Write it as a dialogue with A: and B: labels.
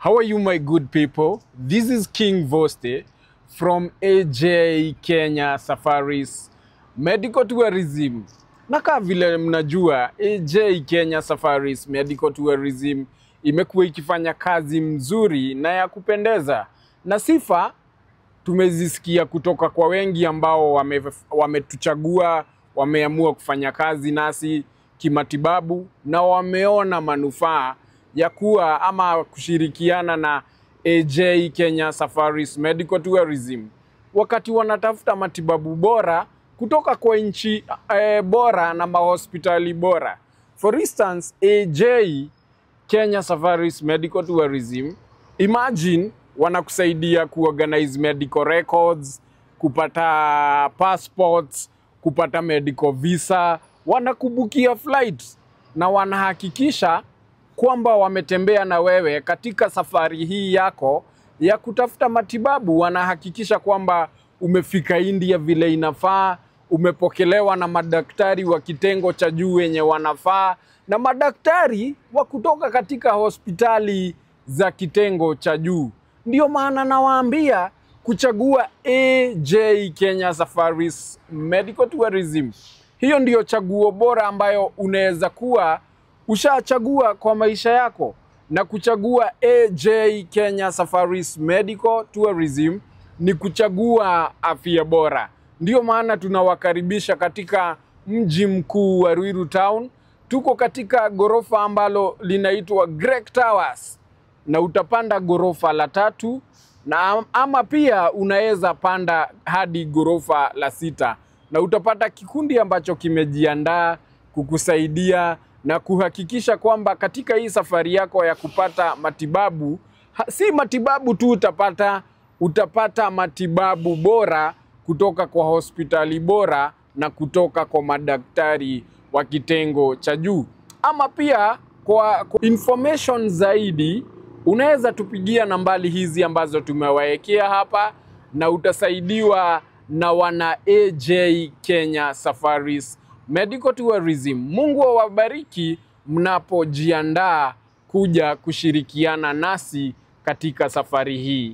A: How are you, my good people? This is King Voste from AJ Kenya Safaris Medical Tourism. Na kama vile mnajua, AJ Kenya Safaris Medical Tourism imekuwa ikifanya kazi mzuri na ya kupendeza. Na sifa tumezisikia kutoka kwa wengi ambao wametuchagua, wameamua kufanya kazi nasi kimatibabu na wameona manufaa ya kuwa ama kushirikiana na AJ Kenya Safaris Medical Tourism wakati wanatafuta matibabu bora kutoka kwa nchi bora na mahospitali bora. For instance, AJ Kenya Safaris Medical Tourism, imagine wanakusaidia kuorganize medical records, kupata passports, kupata medical visa, wanakubukia flights na wanahakikisha kwamba wametembea na wewe katika safari hii yako ya kutafuta matibabu. Wanahakikisha kwamba umefika India vile inafaa, umepokelewa na madaktari wa kitengo cha juu wenye wanafaa na madaktari wa kutoka katika hospitali za kitengo cha juu. Ndio maana nawaambia kuchagua AJ Kenya Safaris Medical Tourism. Hiyo ndio chaguo bora ambayo unaweza kuwa ushachagua kwa maisha yako. Na kuchagua AJ Kenya Safaris Medical Tourism ni kuchagua afya bora. Ndio maana tunawakaribisha katika mji mkuu wa Ruiru Town. Tuko katika gorofa ambalo linaitwa Greg Towers na utapanda gorofa la 3 na ama pia unaweza panda hadi gorofa la 6 na utapata kikundi ambacho kimejiandaa kukusaidia na kuhakikisha kwamba katika hii safari yako ya kupata matibabu, si matibabu tu utapata matibabu bora kutoka kwa hospitali bora na kutoka kwa madaktari wa kitengo cha juu. Ama pia kwa information zaidi unaweza tupigia nambari hizi ambazo tumewaekea hapa na utasaidiwa na wana AJ Kenya Safaris Medical Tourism. Mungu awabariki mnapojiandaa kuja kushirikiana nasi katika safari hii.